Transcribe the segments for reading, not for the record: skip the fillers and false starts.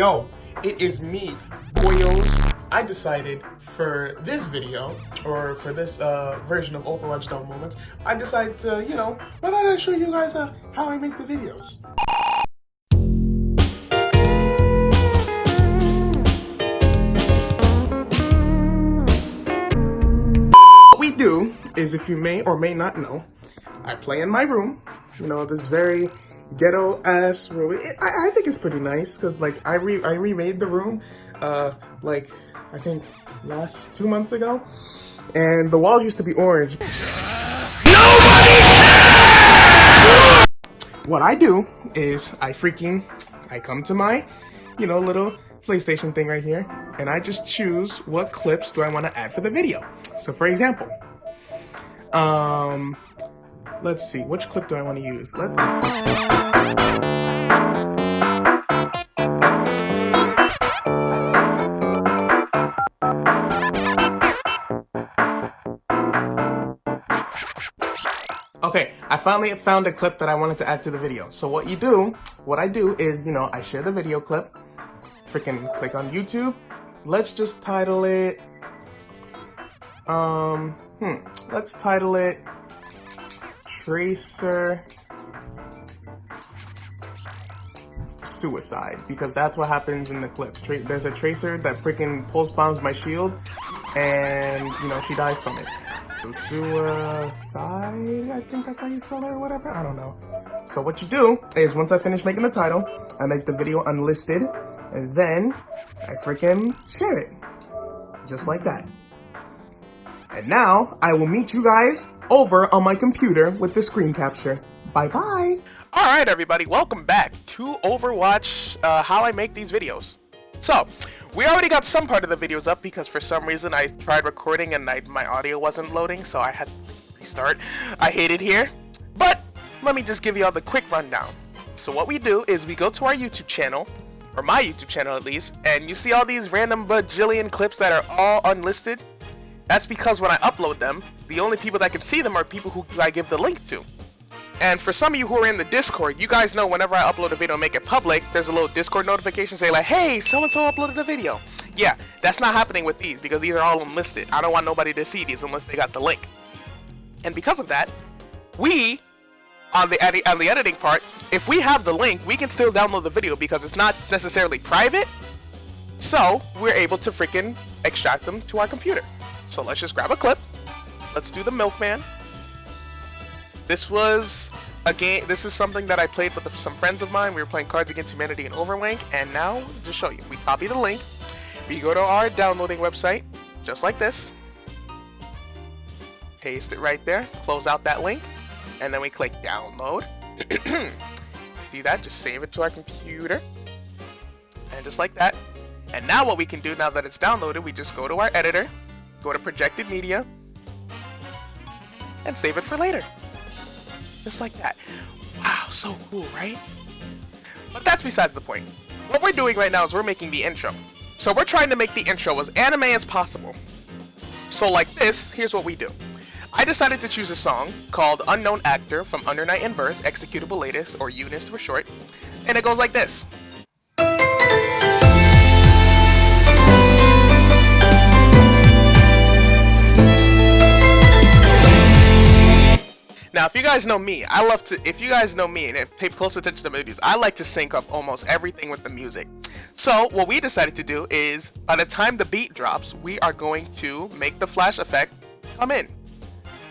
Yo, it is me, boyos. I decided for this video, or for this version of Overwatch Dumb Moments, I decided to, why don't I show you guys how I make the videos? What we do is, if you may or may not know, I play in my room, this very ghetto-ass room. I think it's pretty nice, because, I remade the room, I think last 2 months ago, and the walls used to be orange. Nobody cares! What I do is, I come to my, little PlayStation thing right here, and I just choose what clips do I want to add for the video. So, for example, let's see, which clip do I want to use? Okay, I finally found a clip that I wanted to add to the video. So what I do is, I share the video clip, freaking click on YouTube. Let's just title it, let's title it Tracer Suicide, because that's what happens in the clip. There's a Tracer that freaking pulse bombs my shield, and, she dies from it. So suicide, I think that's how you spell it or whatever, I don't know. So what you do is, once I finish making the title, I make the video unlisted, and then I freaking share it. Just like that. And now, I will meet you guys over on my computer with the screen capture. Bye-bye! Alright everybody, welcome back to Overwatch, how I make these videos. So, we already got some part of the videos up because for some reason I tried recording and my audio wasn't loading, so I had to restart. I hate it here, but let me just give you all the quick rundown. So what we do is we go to our YouTube channel, or my YouTube channel at least, and you see all these random bajillion clips that are all unlisted. That's because when I upload them, the only people that can see them are people who I give the link to. And for some of you who are in the Discord, you guys know whenever I upload a video and make it public, there's a little Discord notification saying like, hey, so-and-so uploaded a video. Yeah, that's not happening with these because these are all unlisted. I don't want nobody to see these unless they got the link. And because of that, we, on the editing part, if we have the link, we can still download the video because it's not necessarily private. So we're able to freaking extract them to our computer. So let's just grab a clip. Let's do the Milkman. This was a game. This is something that I played with some friends of mine. We were playing Cards Against Humanity in Overwatch, and now just show you. We copy the link. We go to our downloading website, just like this. Paste it right there. Close out that link, and then we click download. Do that. Just save it to our computer, and just like that. And now what we can do now that it's downloaded, we just go to our editor, go to projected media, and save it for later. Just like that. Wow, so cool, right? But that's besides the point. What we're doing right now is we're making the intro. So we're trying to make the intro as anime as possible. So like this, here's what we do. I decided to choose a song called Unknown Actor from Under Night and Birth, Executable Latest, or UNIST for short. And it goes like this. Now, if you guys know me, and pay close attention to my videos, I like to sync up almost everything with the music. So, what we decided to do is, by the time the beat drops, we are going to make the flash effect come in.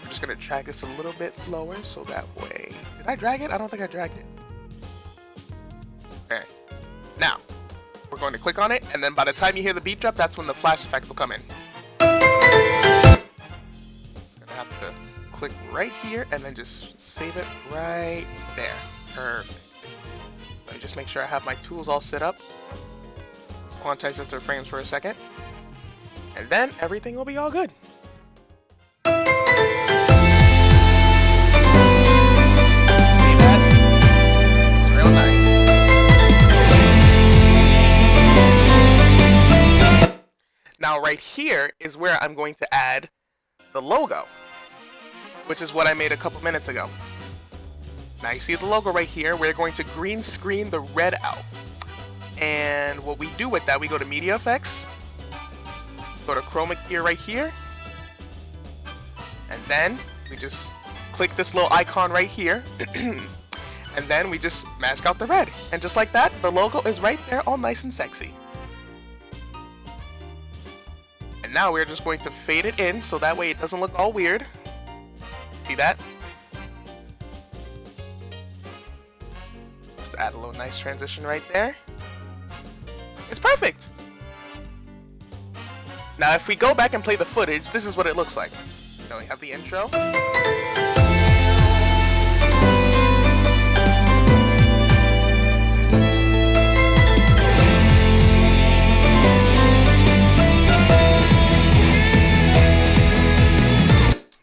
We're just going to drag this a little bit lower, so that way... Did I drag it? I don't think I dragged it. Alright. Now, we're going to click on it, and then by the time you hear the beat drop, that's when the flash effect will come in. Just going to have to click right here and then just save it right there. Perfect. Let me just make sure I have my tools all set up. Let's quantize this to frames for a second. And then everything will be all good. See that? It's real nice. Now right here is where I'm going to add the logo, which is what I made a couple minutes ago. Now you see the logo right here. We're going to green screen the red out. And what we do with that, we go to Media Effects, go to Chroma Key right here, and then we just click this little icon right here, and then we just mask out the red. And just like that, the logo is right there, all nice and sexy. And now we're just going to fade it in so that way it doesn't look all weird. See that? Just add a little nice transition right there. It's perfect! Now if we go back and play the footage, this is what it looks like. You know, we have the intro.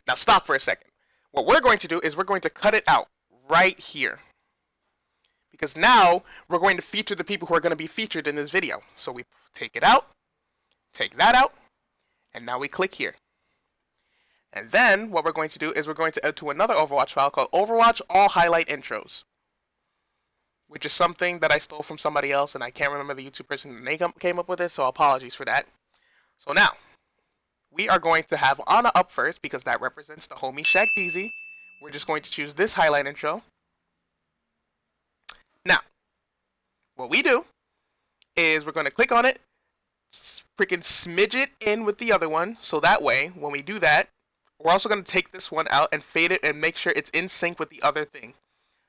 Now stop for a second. What we're going to do is we're going to cut it out right here. Because now we're going to feature the people who are going to be featured in this video. So we take it out, take that out, and now we click here. And then what we're going to do is we're going to add to another Overwatch file called Overwatch All Highlight Intros, which is something that I stole from somebody else, and I can't remember the YouTube person that they came up with it, so apologies for that. So now, we are going to have Ana up first because that represents the homie Shaq DZ. We're just going to choose this highlight intro. Now, what we do is we're going to click on it, freaking smidge it in with the other one, so that way, when we do that, we're also going to take this one out and fade it and make sure it's in sync with the other thing.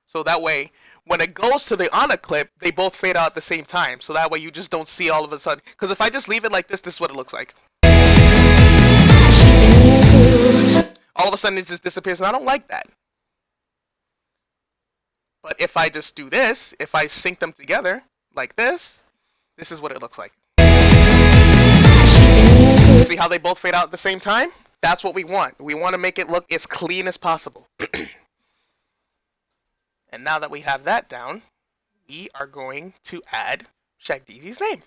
So that way, when it goes to the Ana clip, they both fade out at the same time. So that way you just don't see all of a sudden. Because if I just leave it like this is what it looks like. All of a sudden it just disappears, and I don't like that. But if I just do this, if I sync them together like this is what it looks like. See how they both fade out at the same time? That's what we want. We want to make it look as clean as possible. And now that we have that down, we are going to add Shaq DZ's name.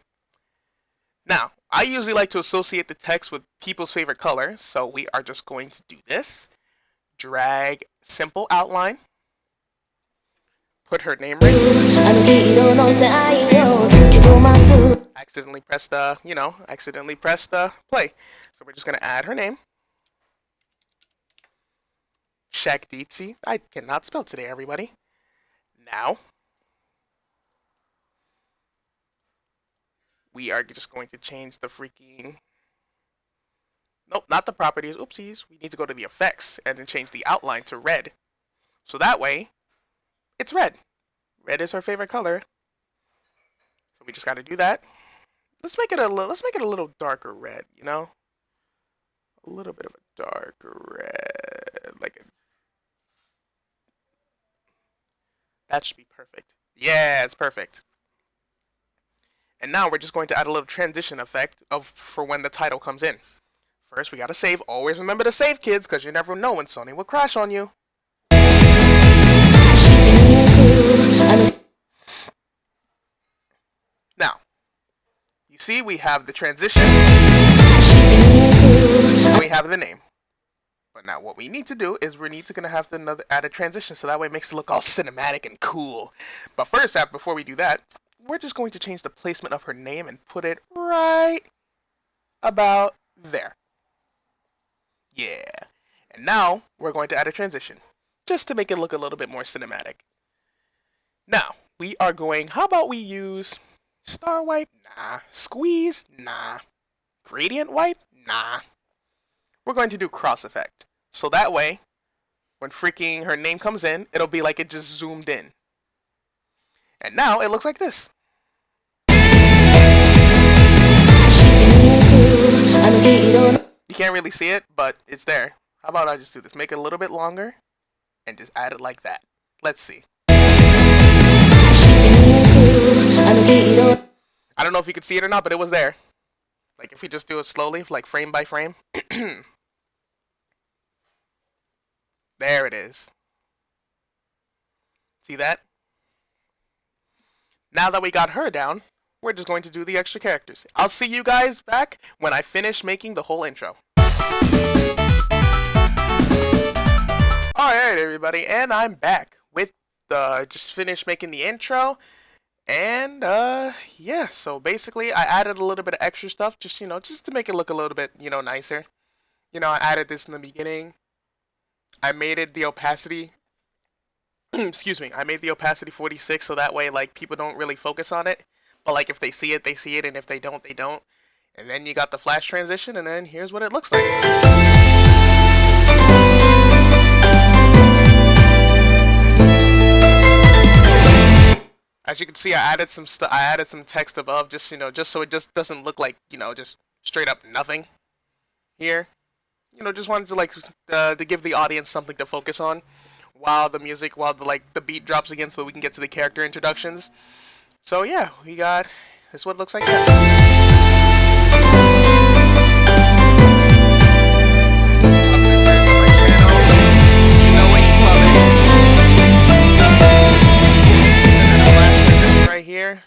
Now, I usually like to associate the text with people's favorite color, so we are just going to do this. Drag simple outline. Put her name right here. Accidentally pressed play. So we're just going to add her name. Shaq DZ. I cannot spell today, everybody. Now, we are just going to change the freaking... Nope, not the properties. Oopsies. We need to go to the effects and then change the outline to red. So that way, it's red. Red is her favorite color. So we just got to do that. Let's make it a little darker red, you know? A little bit of a darker red. That should be perfect. Yeah, it's perfect. And now we're just going to add a little transition effect for when the title comes in. First, we gotta save. Always remember to save, kids, because you never know when Sony will crash on you. Now, you see we have the transition, and we have the name. But now what we need to do is we need to have to add a transition so that way it makes it look all cinematic and cool. But first, before we do that, we're just going to change the placement of her name and put it right about there. Yeah. And now we're going to add a transition just to make it look a little bit more cinematic. Now, we are going, how about we use star wipe? Nah. Squeeze? Nah. Gradient wipe? Nah. We're going to do cross effect. So that way, when freaking her name comes in, it'll be like it just zoomed in. And now it looks like this. You can't really see it, but it's there. How about I just do this? Make it a little bit longer and just add it like that. Let's see. I don't know if you can see it or not, but it was there. Like if we just do it slowly, like frame by frame. There it is. See that? Now that we got her down, we're just going to do the extra characters. I'll see you guys back when I finish making the whole intro. Alright everybody, and I'm back with just finished making the intro. And yeah, so basically I added a little bit of extra stuff just, just to make it look a little bit, nicer. I added this in the beginning. I made it the opacity excuse me, I made the opacity 46 so that way like people don't really focus on it. But like if they see it, they see it, and if they don't, they don't. And then you got the flash transition, and then here's what it looks like. As you can see, I added some text above, just just so it just doesn't look like just straight up nothing here. Just wanted to like to give the audience something to focus on while the beat drops again, so we can get to the character introductions. So yeah, we got this. Is what it looks like. Here.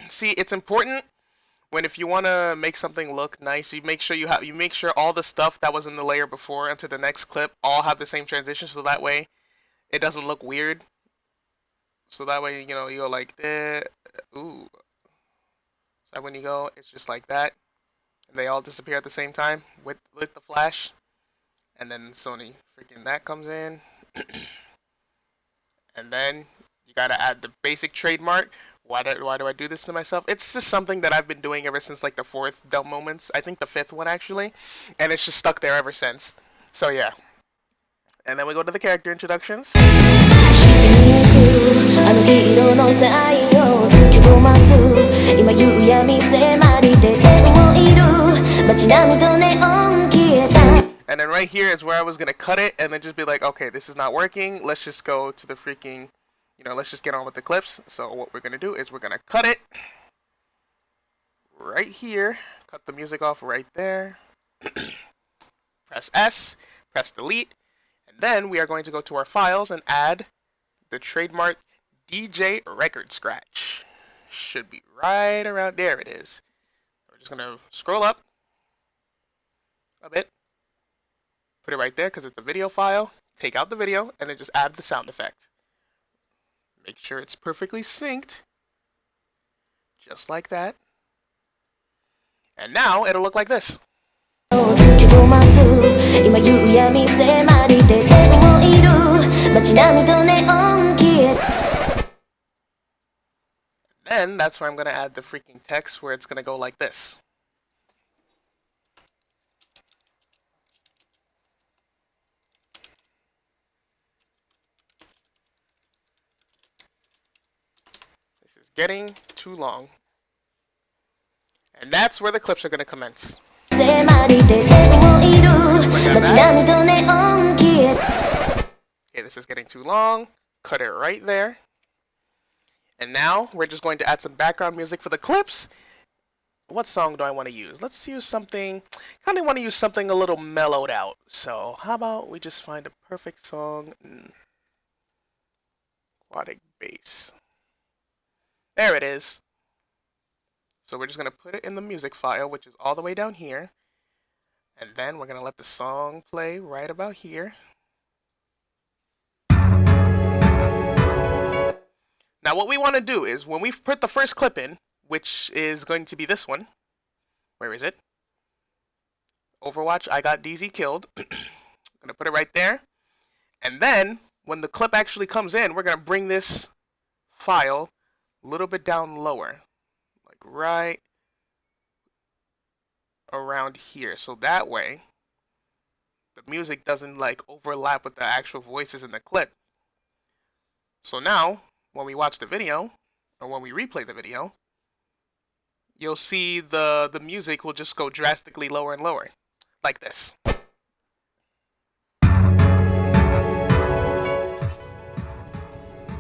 See, it's important if you want to make something look nice, you make sure all the stuff that was in the layer before into the next clip all have the same transition, so that way it doesn't look weird. So that way, you go like that. Ooh. So when you go, it's just like that, and they all disappear at the same time with the flash, and then Sony freaking that comes in, and then you gotta add the basic trademark. Why do I do this to myself? It's just something that I've been doing ever since like the 4th Dumb Moments. I think the 5th one actually. And it's just stuck there ever since. So yeah. And then we go to the character introductions. And then right here is where I was going to cut it and then just be like, okay, this is not working. Let's just go to the freaking... let's just get on with the clips. So what we're going to do is we're going to cut it right here. Cut the music off right there. Press S, press delete. And then we are going to go to our files and add the trademark DJ record scratch. Should be right around there. It is. We're just going to scroll up a bit. Put it right there because it's a video file. Take out the video and then just add the sound effect. Make sure it's perfectly synced. Just like that. And now it'll look like this. Then that's where I'm going to add the freaking text where it's going to go like this. Getting too long. And that's where the clips are going to commence. Okay, this is getting too long. Cut it right there. And now we're just going to add some background music for the clips. What song do I want to use? Let's use something, kind of want to use something a little mellowed out. So how about we just find a perfect song? Aquatic bass. There it is. So we're just going to put it in the music file, which is all the way down here. And then we're going to let the song play right about here. Now what we want to do is when we put the first clip in, which is going to be this one. Where is it? Overwatch, I got DZ killed. I'm going to put it right there. And then when the clip actually comes in, we're going to bring this file a little bit down lower, like right around here, so that way the music doesn't like overlap with the actual voices in the clip. So now when we watch the video, or when we replay the video, you'll see the music will just go drastically lower and lower, like this.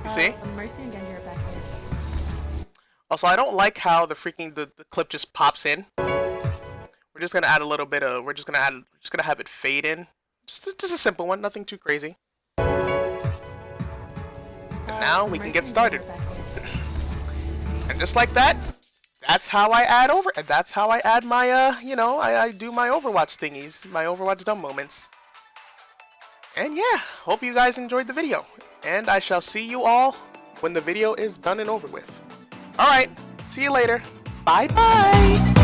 You see? Mercy and Genji are back here. Also, I don't like how the clip just pops in. We're just gonna add a little bit of. We're just gonna have it fade in. Just a simple one, nothing too crazy. And now we can get started. And just like that, that's how I add That's how I add my I do my Overwatch thingies, my Overwatch Dumb Moments. And yeah, hope you guys enjoyed the video. And I shall see you all when the video is done and over with. Alright, see you later. Bye-bye!